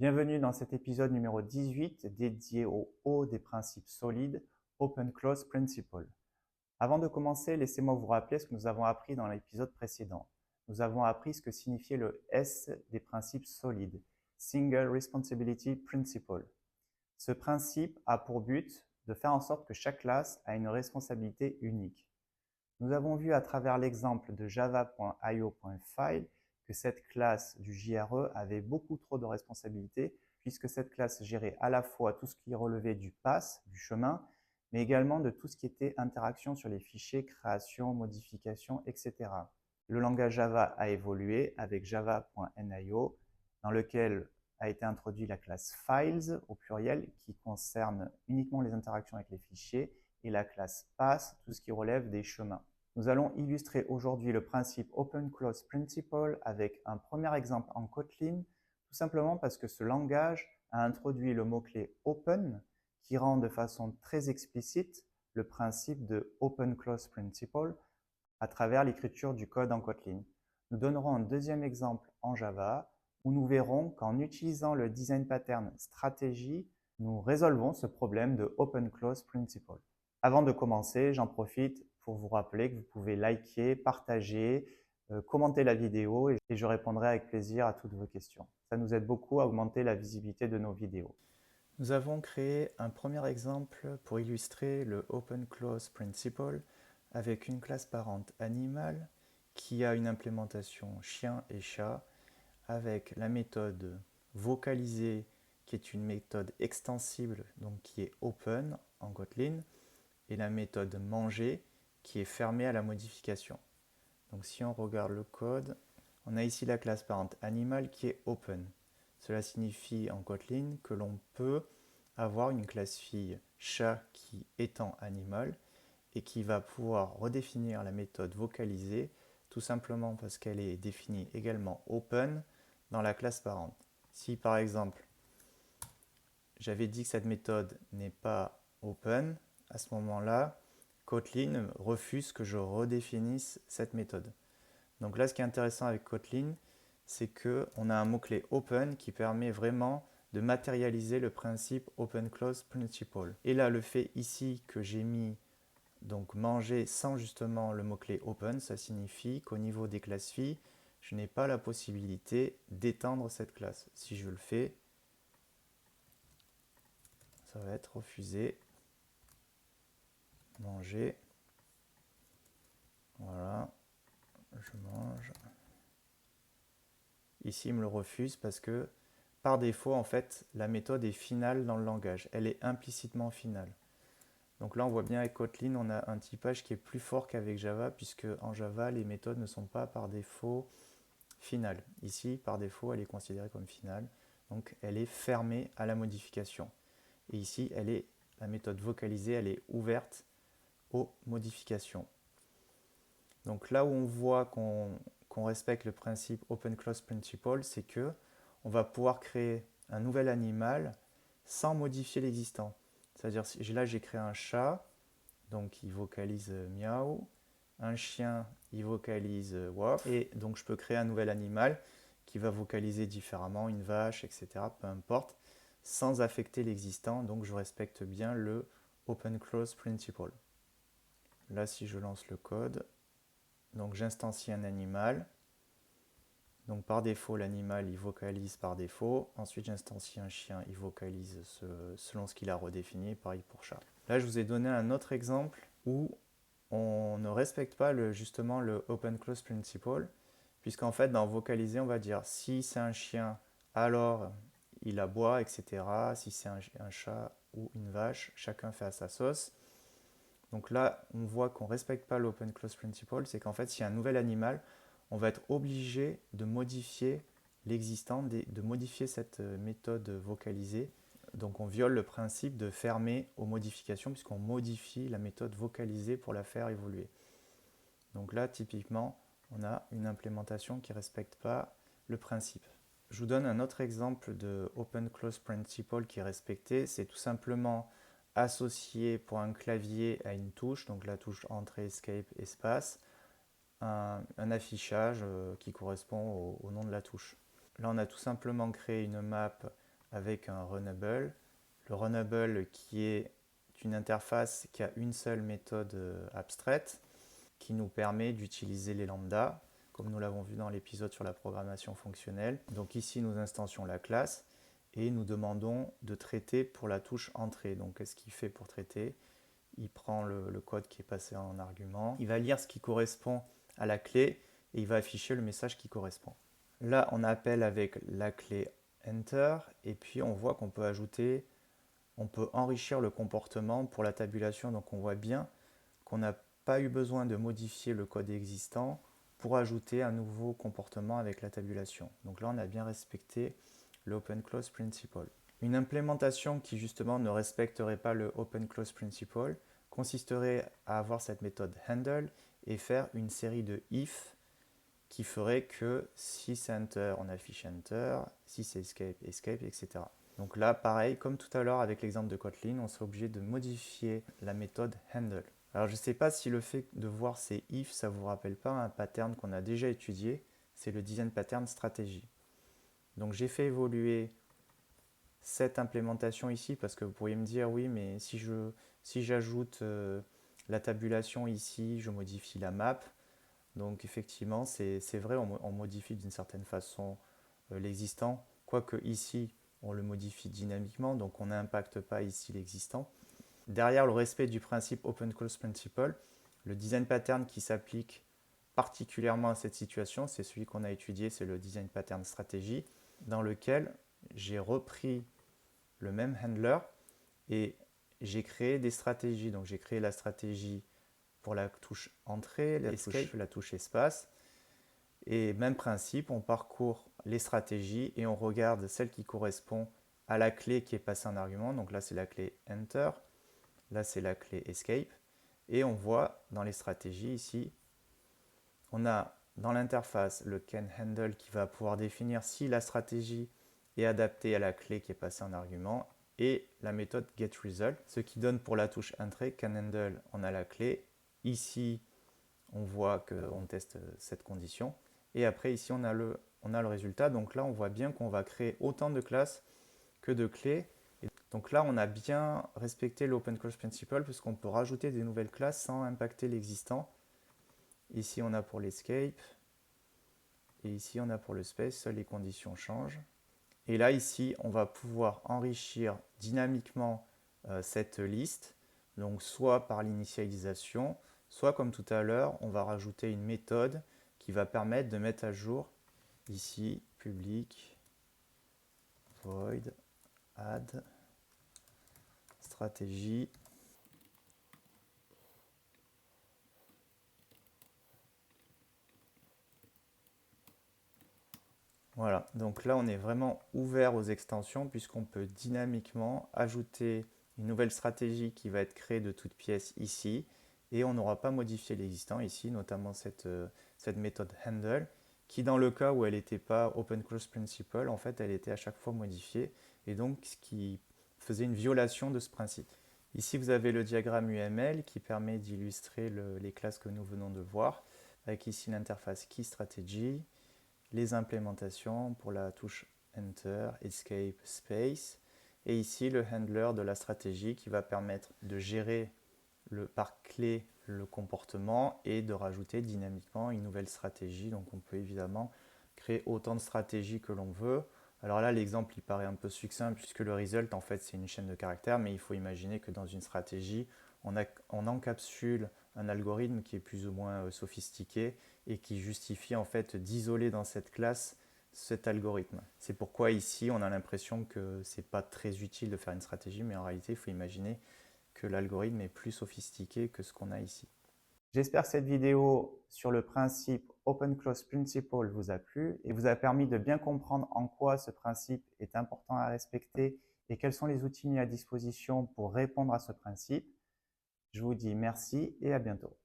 Bienvenue dans cet épisode numéro 18 dédié au haut des principes solides, Open Close Principle. Avant de commencer, laissez-moi vous rappeler ce que nous avons appris dans l'épisode précédent. Nous avons appris ce que signifiait le S des principes solides, Single Responsibility Principle. Ce principe a pour but de faire en sorte que chaque classe a une responsabilité unique. Nous avons vu à travers l'exemple de java.io.file que cette classe du JRE avait beaucoup trop de responsabilités puisque cette classe gérait à la fois tout ce qui relevait du pass, du chemin, mais également de tout ce qui était interaction sur les fichiers, création, modification, etc. Le langage Java a évolué avec java.nio dans lequel a été introduit la classe files au pluriel qui concerne uniquement les interactions avec les fichiers et la classe pass, tout ce qui relève des chemins. Nous allons illustrer aujourd'hui le principe Open Close Principle avec un premier exemple en Kotlin, tout simplement parce que ce langage a introduit le mot-clé Open qui rend de façon très explicite le principe de Open Close Principle à travers l'écriture du code en Kotlin. Nous donnerons un deuxième exemple en Java où nous verrons qu'en utilisant le design pattern stratégie, nous résolvons ce problème de Open Close Principle. Avant de commencer, j'en profite pour vous rappeler que vous pouvez liker, partager, commenter la vidéo et je répondrai avec plaisir à toutes vos questions. Ça nous aide beaucoup à augmenter la visibilité de nos vidéos. Nous avons créé un premier exemple pour illustrer le Open Close Principle avec une classe parente animal qui a une implémentation chien et chat avec la méthode vocaliser qui est une méthode extensible donc qui est open en Kotlin et la méthode manger qui est fermée à la modification. Donc si on regarde le code, on a ici la classe parente animal qui est open. Cela signifie en Kotlin que l'on peut avoir une classe fille chat qui étend animal et qui va pouvoir redéfinir la méthode vocaliser tout simplement parce qu'elle est définie également open dans la classe parente. Si par exemple j'avais dit que cette méthode n'est pas open, à ce moment-là, Kotlin refuse que je redéfinisse cette méthode. Donc là, ce qui est intéressant avec Kotlin, c'est qu'on a un mot-clé open qui permet vraiment de matérialiser le principe Open Close Principle. Et là, le fait ici que j'ai mis donc manger sans justement le mot-clé open, ça signifie qu'au niveau des classes filles, je n'ai pas la possibilité d'étendre cette classe. Si je le fais, ça va être refusé. Manger. Voilà. Je mange. Ici, il me le refuse parce que par défaut, en fait, la méthode est finale dans le langage. Elle est implicitement finale. Donc là, on voit bien avec Kotlin, on a un typage qui est plus fort qu'avec Java, puisque en Java, les méthodes ne sont pas par défaut finales. Ici, par défaut, elle est considérée comme finale. Donc, elle est fermée à la modification. Et ici, la méthode vocalisée, elle est ouverte aux modifications. Donc là où on voit qu'on respecte le principe Open Close Principle, c'est que on va pouvoir créer un nouvel animal sans modifier l'existant. C'est-à-dire là j'ai créé un chat, donc il vocalise miaou, un chien, il vocalise waf, et donc je peux créer un nouvel animal qui va vocaliser différemment, une vache, etc., peu importe, sans affecter l'existant, donc je respecte bien le Open Close Principle. Là si je lance le code, donc j'instancie un animal. Donc par défaut, l'animal il vocalise par défaut. Ensuite, j'instancie un chien, il vocalise selon ce qu'il a redéfini. Pareil pour chat. Là, je vous ai donné un autre exemple où on ne respecte pas justement le Open Close Principle, puisqu'en fait, dans vocaliser, on va dire si c'est un chien, alors il aboie, etc. Si c'est un chat ou une vache, chacun fait à sa sauce. Donc là, on voit qu'on ne respecte pas l'Open Close Principle, c'est qu'en fait, s'il y a un nouvel animal, on va être obligé de modifier l'existant, de modifier cette méthode vocalisée. Donc on viole le principe de fermer aux modifications puisqu'on modifie la méthode vocalisée pour la faire évoluer. Donc là, typiquement, on a une implémentation qui ne respecte pas le principe. Je vous donne un autre exemple de Open Close Principle qui est respecté. C'est tout simplement associer pour un clavier à une touche, donc la touche entrée, escape, espace, un affichage qui correspond au nom de la touche. Là, on a tout simplement créé une map avec un runnable. Le runnable qui est une interface qui a une seule méthode abstraite qui nous permet d'utiliser les lambdas, comme nous l'avons vu dans l'épisode sur la programmation fonctionnelle. Donc ici, nous instancions la classe et nous demandons de traiter pour la touche entrée. Donc qu'est-ce qu'il fait pour traiter? Il prend le code qui est passé en argument, il va lire ce qui correspond à la clé et il va afficher le message qui correspond. Là, on appelle avec la clé Enter et puis on voit qu'on peut ajouter, on peut enrichir le comportement pour la tabulation. Donc on voit bien qu'on n'a pas eu besoin de modifier le code existant pour ajouter un nouveau comportement avec la tabulation. Donc là, on a bien respecté l'Open Close Principle. Une implémentation qui justement ne respecterait pas le Open Close Principle consisterait à avoir cette méthode handle et faire une série de if qui ferait que si c'est enter, on affiche enter, si c'est escape, escape, etc. Donc là, pareil, comme tout à l'heure avec l'exemple de Kotlin, on serait obligé de modifier la méthode handle. Alors je ne sais pas si le fait de voir ces if, ça ne vous rappelle pas un pattern qu'on a déjà étudié, c'est le design pattern stratégie. Donc j'ai fait évoluer cette implémentation ici parce que vous pourriez me dire oui, mais si j'ajoute la tabulation ici, je modifie la map. Donc effectivement, c'est vrai, on modifie d'une certaine façon l'existant, quoique ici, on le modifie dynamiquement, donc on n'impacte pas ici l'existant. Derrière le respect du principe Open Close Principle, le design pattern qui s'applique particulièrement à cette situation, c'est celui qu'on a étudié, c'est le design pattern stratégie, dans lequel j'ai repris le même handler et j'ai créé des stratégies. Donc j'ai créé la stratégie pour la touche entrée, la touche espace. Et même principe, on parcourt les stratégies et on regarde celle qui correspond à la clé qui est passée en argument. Donc là, c'est la clé Enter. Là, c'est la clé Escape. Et on voit dans les stratégies ici, on a dans l'interface le canHandle qui va pouvoir définir si la stratégie est adaptée à la clé qui est passée en argument et la méthode getResult, ce qui donne pour la touche entrée canHandle, on a la clé. Ici, on voit qu'on teste cette condition. Et après, ici, on a le résultat. Donc là, on voit bien qu'on va créer autant de classes que de clés. Et donc là, on a bien respecté l'Open Close Principle puisqu'on peut rajouter des nouvelles classes sans impacter l'existant. Ici, on a pour l'escape. Et ici, on a pour le space. Seules les conditions changent. Et là, ici, on va pouvoir enrichir dynamiquement cette liste. Donc, soit par l'initialisation, soit comme tout à l'heure, on va rajouter une méthode qui va permettre de mettre à jour ici public void add stratégie. Voilà, donc là on est vraiment ouvert aux extensions puisqu'on peut dynamiquement ajouter une nouvelle stratégie qui va être créée de toutes pièces ici et on n'aura pas modifié l'existant ici, notamment cette méthode handle qui dans le cas où elle n'était pas Open Close Principle, en fait elle était à chaque fois modifiée et donc ce qui faisait une violation de ce principe. Ici vous avez le diagramme UML qui permet d'illustrer les classes que nous venons de voir avec ici l'interface KeyStrategy, les implémentations pour la touche Enter, Escape, Space, et ici le handler de la stratégie qui va permettre de gérer par clé le comportement et de rajouter dynamiquement une nouvelle stratégie. Donc on peut évidemment créer autant de stratégies que l'on veut. Alors là, l'exemple il paraît un peu succinct puisque le result en fait c'est une chaîne de caractères, mais il faut imaginer que dans une stratégie, on encapsule un algorithme qui est plus ou moins sophistiqué et qui justifie en fait d'isoler dans cette classe cet algorithme. C'est pourquoi ici on a l'impression que c'est pas très utile de faire une stratégie, mais en réalité il faut imaginer que l'algorithme est plus sophistiqué que ce qu'on a ici. J'espère que cette vidéo sur le principe Open Close Principle vous a plu et vous a permis de bien comprendre en quoi ce principe est important à respecter et quels sont les outils mis à disposition pour répondre à ce principe. Je vous dis merci et à bientôt.